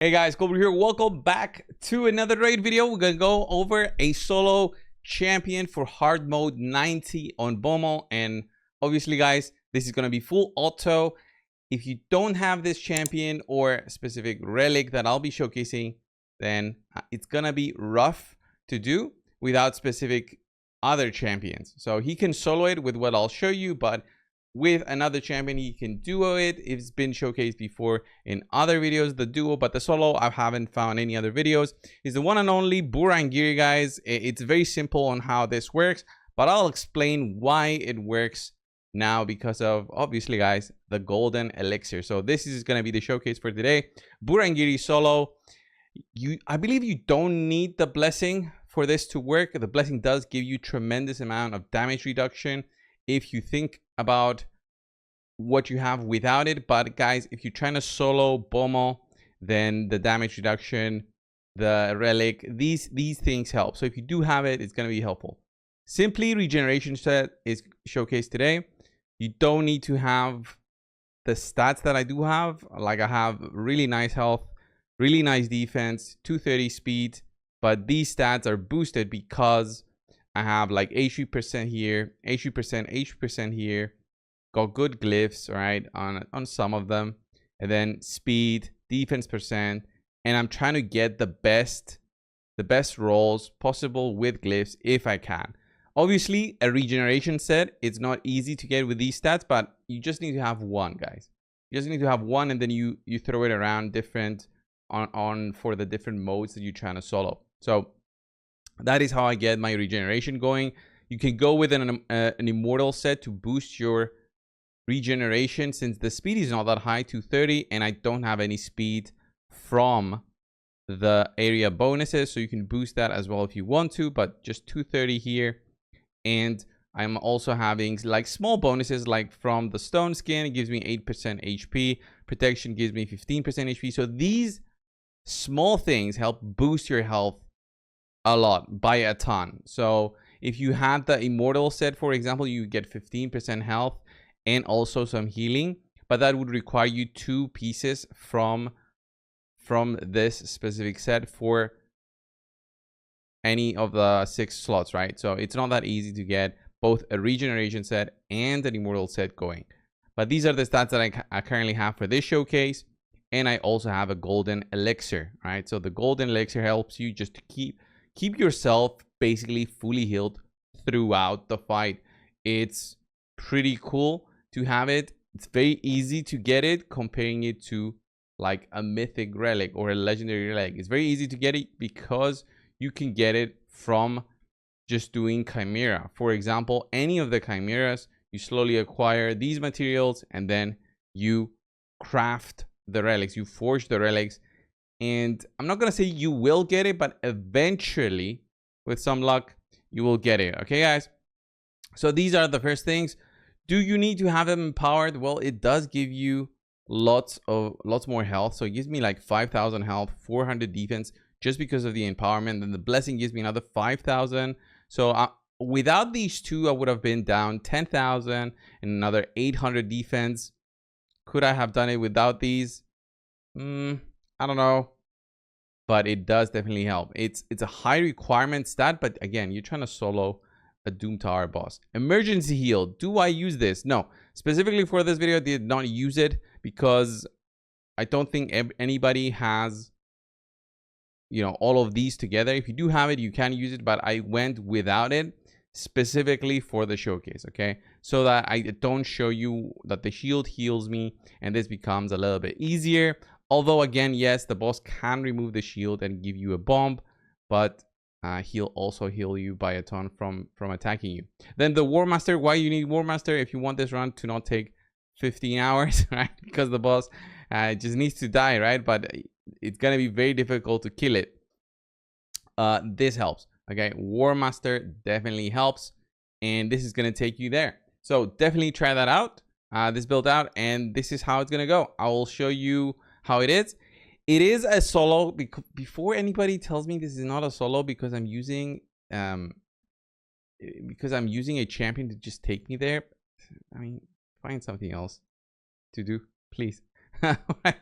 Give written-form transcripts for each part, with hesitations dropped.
Hey guys, Coldbrew here. Welcome back to another raid video. We're gonna go over a solo champion for hard mode 90 on Bommal, and obviously, guys, this is gonna be full auto. If you don't have this champion or specific relic that I'll be showcasing, then it's gonna be rough to do without specific other champions. So he can solo it with what I'll show you, but with another champion he can duo it. It's been showcased before in other videos, the duo, but the solo I haven't found any other videos. Is the one and only Borangiri, guys. It's very simple on how this works, but I'll explain why it works now, because of, obviously, guys, the golden elixir. So this is going to be the showcase for today. Borangiri solo. I believe you don't need the blessing for this to work. The blessing does give you tremendous amount of damage reduction if you think about what you have without it. But guys, if you're trying to solo Bommal, then the damage reduction, the relic, these things help. So if you do have it, it's going to be helpful. Simply regeneration set is showcased today. You don't need to have the stats that I do have. Like, I have really nice health, really nice defense, 230 speed, but these stats are boosted because I have like HP% here, HP% here, got good glyphs, right, on some of them, and then speed, defense percent, and I'm trying to get the best rolls possible with glyphs if I can. Obviously, a regeneration set, it's not easy to get with these stats, but you just need to have one, guys. You just need to have one, and then you throw it around different on for the different modes that you're trying to solo. So that is how I get my regeneration going. You can go with an immortal set to boost your regeneration, since the speed is not that high, 230, and I don't have any speed from the area bonuses, so you can boost that as well if you want to, but just 230 here. And I'm also having like small bonuses, like from the stone skin, it gives me 8% HP, protection gives me 15% HP. So these small things help boost your health a lot, by a ton. So if you had the immortal set, for example, you get 15% health and also some healing, but that would require you 2 pieces from this specific set for any of the 6 slots, right? So it's not that easy to get both a regeneration set and an immortal set going. But these are the stats that I currently have for this showcase, and I also have a golden elixir, right? So the golden elixir helps you just to keep yourself basically fully healed throughout the fight. It's pretty cool to have it. It's very easy to get it, comparing it to like a mythic relic or a legendary relic. It's very easy to get it because you can get it from just doing chimera. For example, any of the chimeras, you slowly acquire these materials and then you craft the relics, you forge the relics. And I'm not going to say you will get it, but eventually, with some luck, you will get it. Okay, guys? So these are the first things. Do you need to have them empowered? Well, it does give you lots more health. So it gives me like 5,000 health, 400 defense, just because of the empowerment. Then the blessing gives me another 5,000. So without these two, I would have been down 10,000 and another 800 defense. Could I have done it without these? I don't know, but it does definitely help. It's a high requirement stat, but again, you're trying to solo a Doom Tower boss. Emergency heal. Do I use this? No. Specifically for this video, I did not use it because I don't think anybody has, you know, all of these together. If you do have it, you can use it, but I went without it specifically for the showcase, okay? So that I don't show you that the shield heals me and this becomes a little bit easier. Although, again, yes, the boss can remove the shield and give you a bomb, but he'll also heal you by a ton from attacking you. Then the War Master. Why you need War Master? If you want this run to not take 15 hours, right? Because the boss just needs to die, right? But it's going to be very difficult to kill it. This helps, okay? War Master definitely helps, and this is going to take you there. So definitely try that out, this build out, and this is how it's going to go. I will show you how it is. It is a solo. Before anybody tells me this is not a solo, because I'm using a champion to just take me there. I mean, find something else to do, please. Right.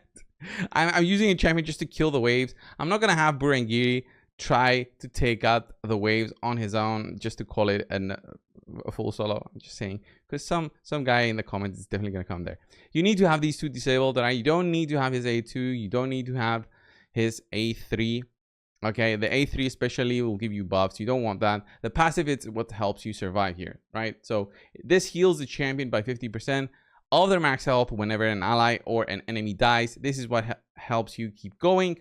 I'm using a champion just to kill the waves. I'm not gonna have Borangiri try to take out the waves on his own just to call it a full solo. I'm just saying, because some guy in the comments is definitely gonna come there. You need to have these two disabled, right? You don't need to have his A2. You don't need to have his A3. Okay, the A3 especially will give you buffs. You don't want that. The passive is what helps you survive here, right? So this heals the champion by 50% of their max health whenever an ally or an enemy dies. This is what helps you keep going.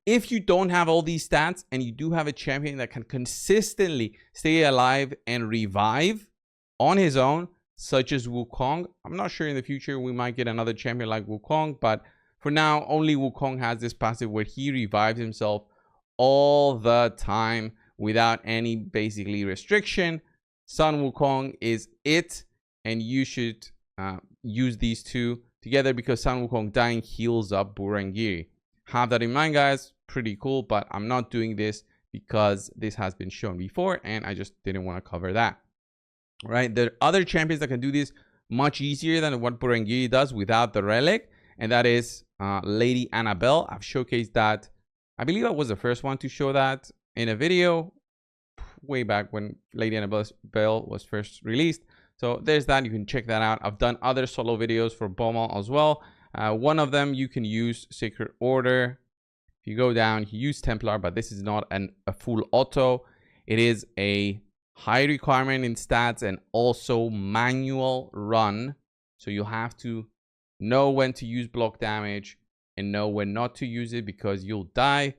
If you don't have all these stats and you do have a champion that can consistently stay alive and revive on his own, such as Wukong, I'm not sure in the future we might get another champion like Wukong, but for now, only Wukong has this passive where he revives himself all the time without any basically restriction. Sun Wukong is it, and you should use these two together because Sun Wukong dying heals up Borangiri. Have that in mind, guys. Pretty cool, but I'm not doing this because this has been shown before and I just didn't want to cover that. Right, there are other champions that can do this much easier than what Borangiri does without the relic, and that is Lady Annabelle. I've showcased that. I believe I was the first one to show that in a video way back when Lady Annabelle was first released. So there's that. You can check that out. I've done other solo videos for Bommal as well. One of them, you can use Sacred Order. If you go down, you use Templar, but this is not a full auto. It is a high requirement in stats and also manual run. So you have to know when to use block damage and know when not to use it because you'll die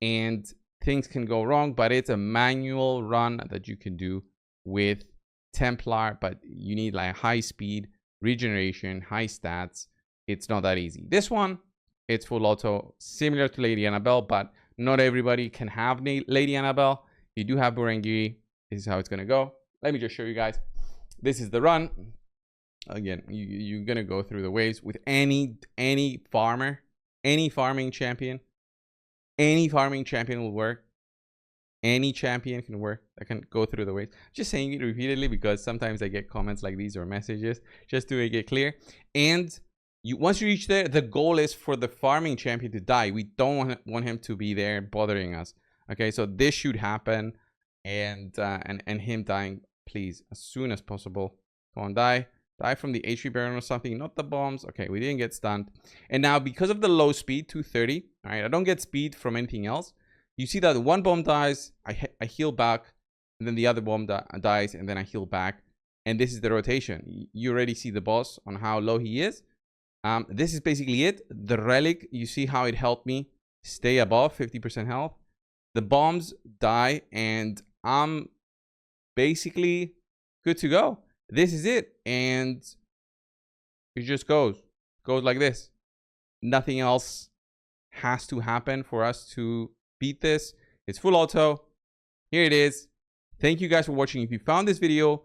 and things can go wrong. But it's a manual run that you can do with Templar, but you need like high speed, regeneration, high stats. It's not that easy. This one, it's full auto, similar to Lady Annabelle, but not everybody can have Lady Annabelle. You do have Borangiri. This is how it's gonna go. Let me just show you guys. This is the run. Again, you're gonna go through the waves with any farmer, any farming champion. Any farming champion will work. Any champion can work that can go through the waves. Just saying it repeatedly because sometimes I get comments like these or messages just to make it clear. And once you reach there, the goal is for the farming champion to die. We don't want him to be there bothering us. Okay, so this should happen, and him dying, please, as soon as possible. Come on, die from the HP Baron or something, not the bombs. Okay, we didn't get stunned. And now because of the low speed, 230. All right, I don't get speed from anything else. You see that one bomb dies, I heal back, and then the other bomb dies, and then I heal back. And this is the rotation. You already see the boss on how low he is. This is basically it. The relic, you see how it helped me stay above 50% health. The bombs die, and I'm basically good to go. This is it, and it just goes like this. Nothing else has to happen for us to beat this. It's full auto. Here it is. Thank you guys for watching. If you found this video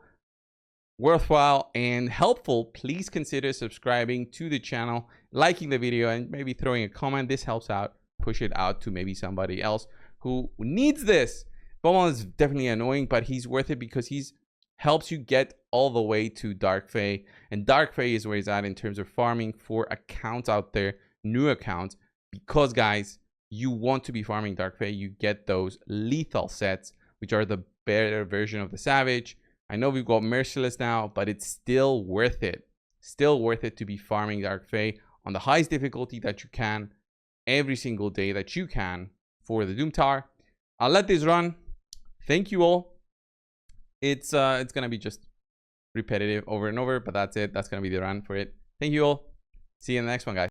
worthwhile and helpful, please consider subscribing to the channel, liking the video, and maybe throwing a comment. This helps out, push it out to maybe somebody else who needs this. Bommal is definitely annoying, but he's worth it because he's helps you get all the way to Dark Fae, and Dark Fae is where he's at in terms of farming for accounts out there, new accounts, because guys, you want to be farming Dark Fae. You get those lethal sets, which are the better version of the Savage. I know we've got Merciless now, but it's still worth it. Still worth it to be farming Dark Fae on the highest difficulty that you can, every single day that you can for the Doom Tower. I'll let this run. Thank you all. It's gonna be just repetitive over and over, but that's it. That's gonna be the run for it. Thank you all. See you in the next one, guys.